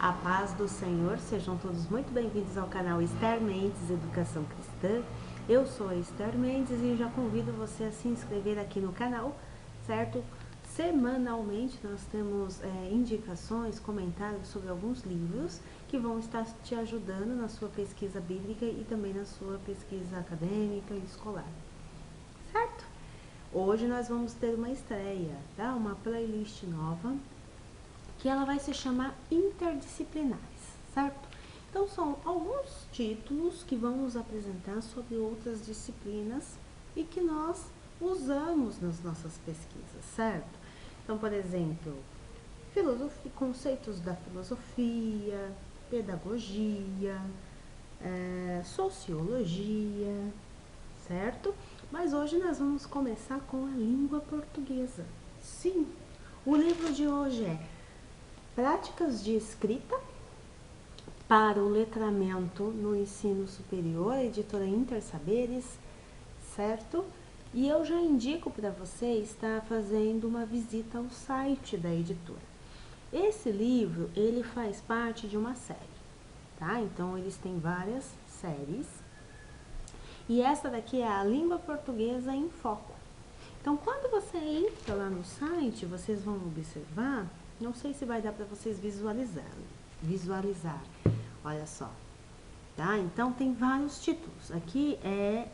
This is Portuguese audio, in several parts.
A paz do Senhor, sejam todos muito bem-vindos ao canal Esther Mendes Educação Cristã. Eu sou a Esther Mendes e já convido você a se inscrever aqui no canal, certo? Semanalmente nós temos indicações, comentários sobre alguns livros que vão estar te ajudando na sua pesquisa bíblica e também na sua pesquisa acadêmica e escolar, certo? Hoje nós vamos ter uma estreia, tá? Uma playlist nova, que ela vai se chamar Interdisciplinares, certo? Então são alguns títulos que vão nos apresentar sobre outras disciplinas e que nós usamos nas nossas pesquisas, certo? Então, por exemplo, conceitos da filosofia, pedagogia, sociologia, certo? Mas hoje nós vamos começar com a língua portuguesa. Sim, o livro de hoje é Práticas de Escrita para o Letramento no Ensino Superior, editora Intersaberes, certo? E eu já indico para você estar fazendo uma visita ao site da editora. Esse livro, ele faz parte de uma série, tá? Então, eles têm várias séries. E essa daqui é a Língua Portuguesa em Foco. Então, quando você entra lá no site, vocês vão observar. Não sei se vai dar para vocês visualizar. Olha só, tá? Então tem vários títulos. Aqui é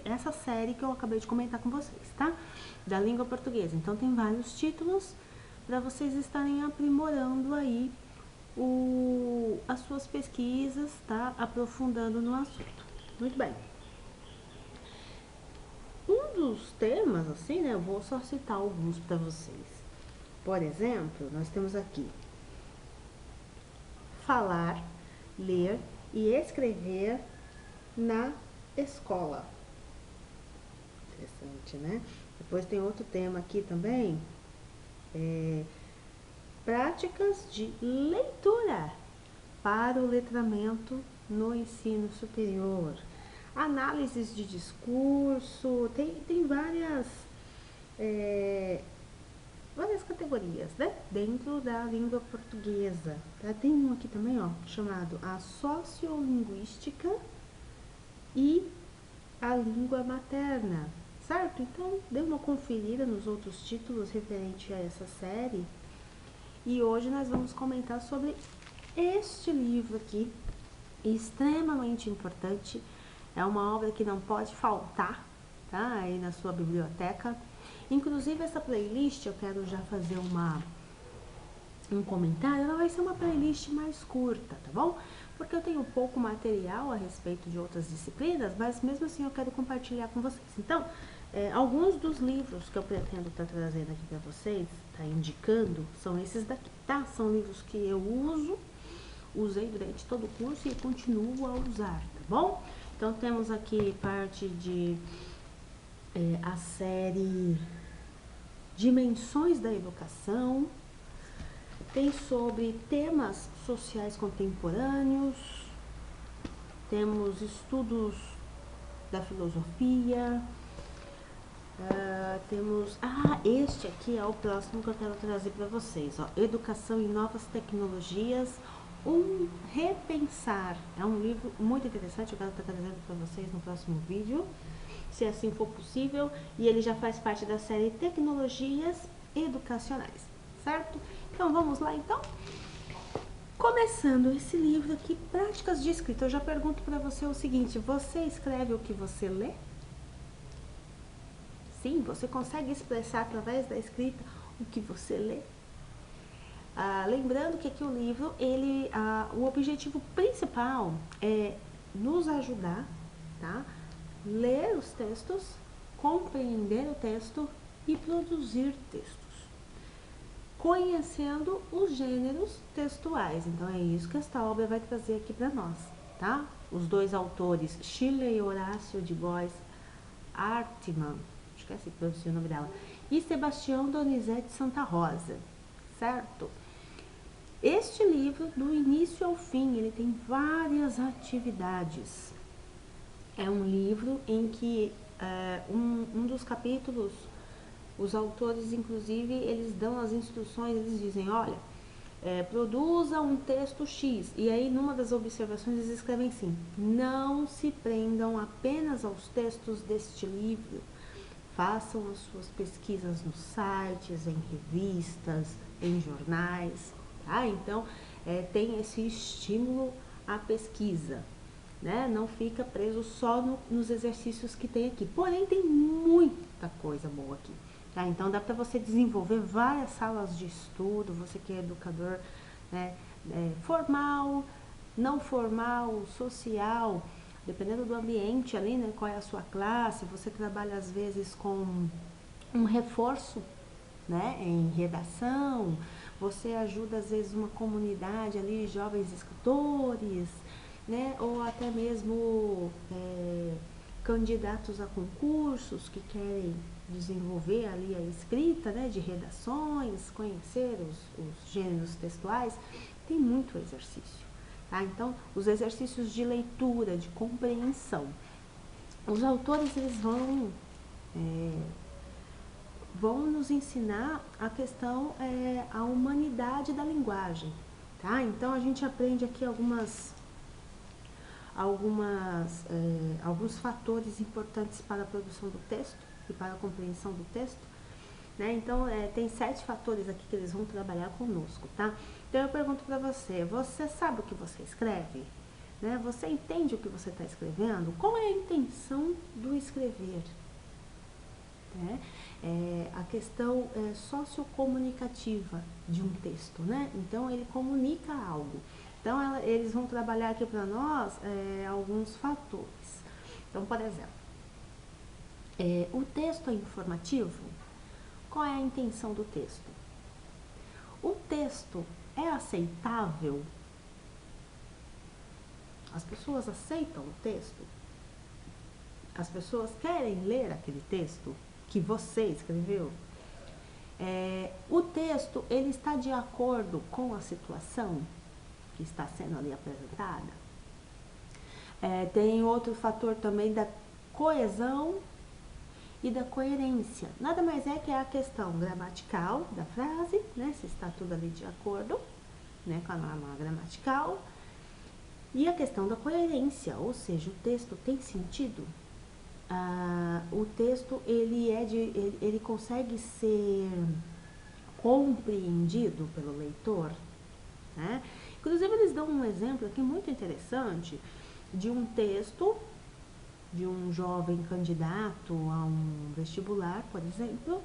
essa série que eu acabei de comentar com vocês, tá? Da língua portuguesa. Então tem vários títulos para vocês estarem aprimorando aí as suas pesquisas, tá? Aprofundando no assunto. Muito bem. Um dos temas, assim, né? Eu vou só citar alguns para vocês. Por exemplo, nós temos aqui falar, ler e escrever na escola. Interessante, né? Depois tem outro tema aqui também, práticas de leitura para o letramento no ensino superior. Análises de discurso, tem várias categorias, né? Dentro da língua portuguesa. Tá? Tem um aqui também, ó, chamado a sociolinguística e a língua materna, certo? Então, dê uma conferida nos outros títulos referente a essa série. E hoje nós vamos comentar sobre este livro aqui, extremamente importante. É uma obra que não pode faltar, tá? Aí na sua biblioteca. Inclusive, essa playlist, eu quero já fazer um comentário, ela vai ser uma playlist mais curta, tá bom? Porque eu tenho pouco material a respeito de outras disciplinas, mas mesmo assim eu quero compartilhar com vocês. Então, alguns dos livros que eu pretendo estar trazendo aqui para vocês, tá indicando, são esses daqui, tá? São livros que eu usei durante todo o curso e continuo a usar, tá bom? Então, temos aqui parte de a série Dimensões da Educação, tem sobre temas sociais contemporâneos, temos estudos da filosofia, temos... este aqui é o próximo que eu quero trazer para vocês, ó, Educação e Novas Tecnologias, um repensar. É um livro muito interessante, eu quero estar trazendo para vocês no próximo vídeo, se assim for possível, e ele já faz parte da série Tecnologias Educacionais, certo? Então, vamos lá, então? Começando esse livro aqui, Práticas de Escrita, eu já pergunto para você o seguinte, você escreve o que você lê? Sim, você consegue expressar através da escrita o que você lê? Lembrando que aqui o livro, o objetivo principal é nos ajudar, tá? Ler os textos, compreender o texto e produzir textos, conhecendo os gêneros textuais. Então é isso que esta obra vai trazer aqui para nós, tá? Os dois autores, Shirley Horácio de Góes Artman, esqueci de pronunciar o nome dela, e Sebastião Donizete Santa Rosa, certo? Este livro, do início ao fim, ele tem várias atividades. É um livro em que um dos capítulos, os autores, inclusive, eles dão as instruções, eles dizem, olha, produza um texto X. E aí, numa das observações, eles escrevem assim: não se prendam apenas aos textos deste livro. Façam as suas pesquisas nos sites, em revistas, em jornais, tá? Então, tem esse estímulo à pesquisa, né? Não fica preso só nos exercícios que tem aqui. Porém, tem muita coisa boa aqui, tá? Então, dá para você desenvolver várias salas de estudo, você que é educador, né? Formal, não formal, social, dependendo do ambiente ali, né, qual é a sua classe, você trabalha às vezes com um reforço, né, em redação, você ajuda às vezes uma comunidade ali, jovens escritores, né, ou até mesmo candidatos a concursos que querem desenvolver ali a escrita, né, de redações, conhecer os gêneros textuais, tem muito exercício. Tá? Então, os exercícios de leitura, de compreensão. Os autores eles vão nos ensinar a questão, a humanidade da linguagem. Tá? Então, a gente aprende aqui alguns fatores importantes para a produção do texto e para a compreensão do texto. Né? Então, tem 7 fatores aqui que eles vão trabalhar conosco, tá? Então, eu pergunto para você, você sabe o que você escreve? Né? Você entende o que você está escrevendo? Qual é a intenção do escrever? Né? A questão sociocomunicativa de um texto, né? Então, ele comunica algo. Então, eles vão trabalhar aqui para nós alguns fatores. Então, por exemplo, o texto é informativo? Qual é a intenção do texto? O texto é aceitável? As pessoas aceitam o texto? As pessoas querem ler aquele texto que você escreveu? O texto, ele está de acordo com a situação que está sendo ali apresentada? Tem outro fator também da coesão e da coerência. Nada mais é que a questão gramatical da frase, né? Se está tudo ali de acordo, né, com a norma gramatical. E a questão da coerência, ou seja, o texto tem sentido? O texto, ele consegue ser compreendido pelo leitor? Né? Inclusive, eles dão um exemplo aqui muito interessante de um texto de um jovem candidato a um vestibular, por exemplo.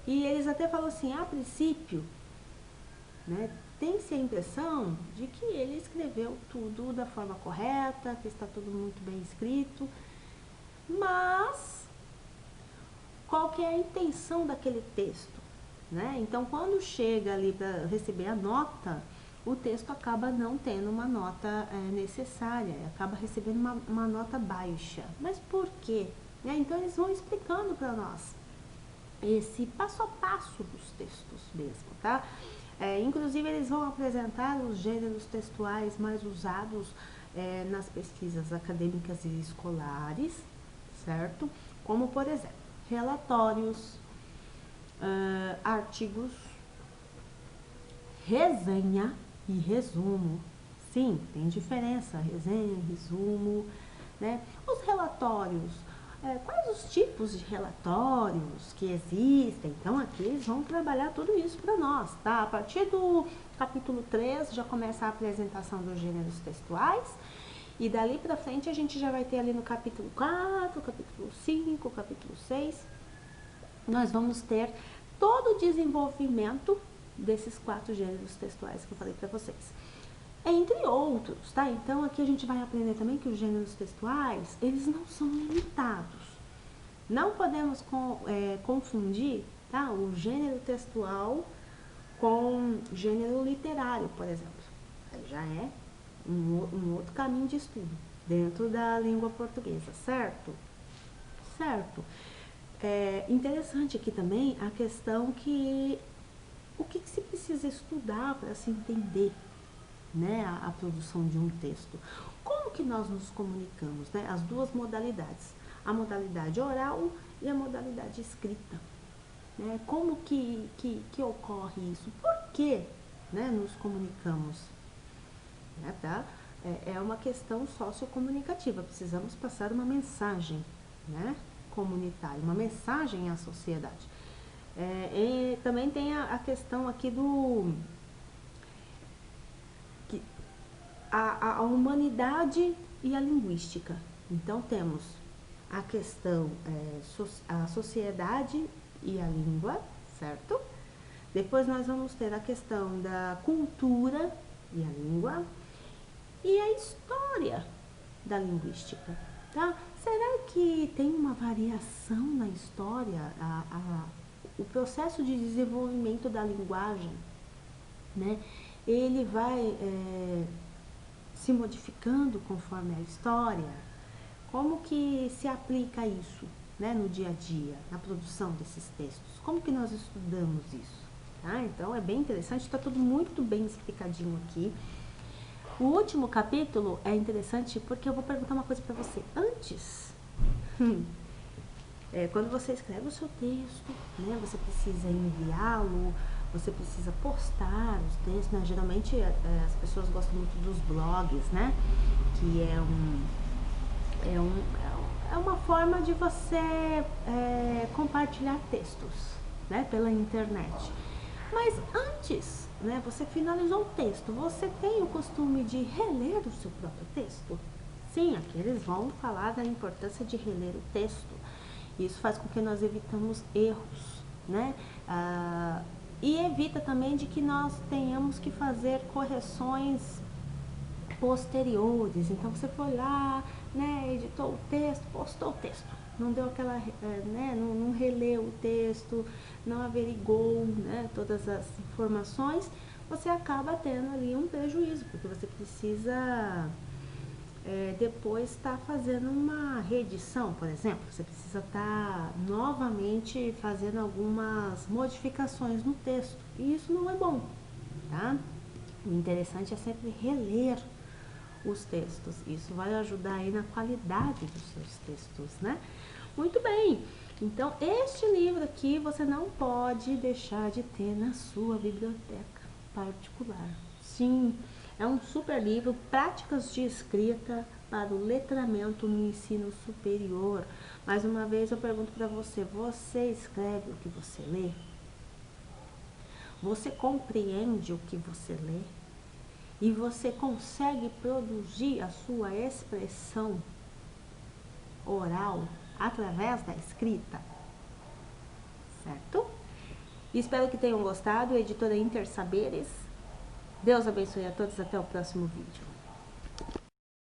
E eles até falam assim, a princípio, né, tem-se a impressão de que ele escreveu tudo da forma correta, que está tudo muito bem escrito, mas qual que é a intenção daquele texto? Né? Então, quando chega ali para receber a nota, o texto acaba não tendo uma nota necessária, acaba recebendo uma nota baixa. Mas por quê? Então, eles vão explicando para nós esse passo a passo dos textos mesmo, tá? Inclusive, eles vão apresentar os gêneros textuais mais usados nas pesquisas acadêmicas e escolares, certo? Como, por exemplo, relatórios, artigos, resenha e resumo. Sim, tem diferença, resenha e resumo, né? Os relatórios, quais os tipos de relatórios que existem? Então, aqui eles vão trabalhar tudo isso para nós, tá? A partir do capítulo 3 já começa a apresentação dos gêneros textuais, e dali para frente a gente já vai ter ali no capítulo 4, capítulo 5, capítulo 6, nós vamos ter todo o desenvolvimento desses 4 gêneros textuais que eu falei para vocês. Entre outros, tá? Então, aqui a gente vai aprender também que os gêneros textuais, eles não são limitados. Não podemos confundir, tá? O gênero textual com gênero literário, por exemplo. Aí já é um outro caminho de estudo dentro da língua portuguesa, certo? Certo. Interessante aqui também a questão que o que se precisa estudar para se entender, né, a produção de um texto. Como que nós nos comunicamos, né? As duas modalidades, a modalidade oral e a modalidade escrita. Né? Como que ocorre isso? Por que, né, nos comunicamos. Né, tá? É uma questão sociocomunicativa, precisamos passar uma mensagem, né, comunitária, uma mensagem à sociedade. E também tem a questão aqui a humanidade e a linguística. Então temos a questão, a sociedade e a língua, certo? Depois nós vamos ter a questão da cultura e a língua e a história da linguística, tá? Será que tem uma variação na história, o processo de desenvolvimento da linguagem, né? Ele vai se modificando conforme a história? Como que se aplica isso, né, no dia a dia, na produção desses textos? Como que nós estudamos isso? Tá? Então é bem interessante, está tudo muito bem explicadinho aqui. O último capítulo é interessante porque eu vou perguntar uma coisa para você. Antes, quando você escreve o seu texto, né, você precisa enviá-lo, você precisa postar os textos, né? Geralmente as pessoas gostam muito dos blogs, né? Que é uma forma de você compartilhar textos, né, pela internet. Mas antes, né, você finalizou o texto, você tem o costume de reler o seu próprio texto? Sim, aqui eles vão falar da importância de reler o texto. Isso faz com que nós evitamos erros, né? E evita também de que nós tenhamos que fazer correções posteriores. Então você foi lá, né, editou o texto, postou o texto, não deu aquela, né, não releu o texto, não averigou, né, todas as informações, você acaba tendo ali um prejuízo, porque você precisa depois estar fazendo uma reedição, por exemplo, você precisa estar novamente fazendo algumas modificações no texto, e isso não é bom, tá? O interessante é sempre reler os textos, isso vai ajudar aí na qualidade dos seus textos, né? Muito bem, então este livro aqui você não pode deixar de ter na sua biblioteca particular. Sim, é um super livro, práticas de escrita para o letramento no ensino superior. Mais uma vez eu pergunto para você, você escreve o que você lê? Você compreende o que você lê? E você consegue produzir a sua expressão oral através da escrita? Certo? Espero que tenham gostado. Editora Inter Saberes. Deus abençoe a todos. Até o próximo vídeo.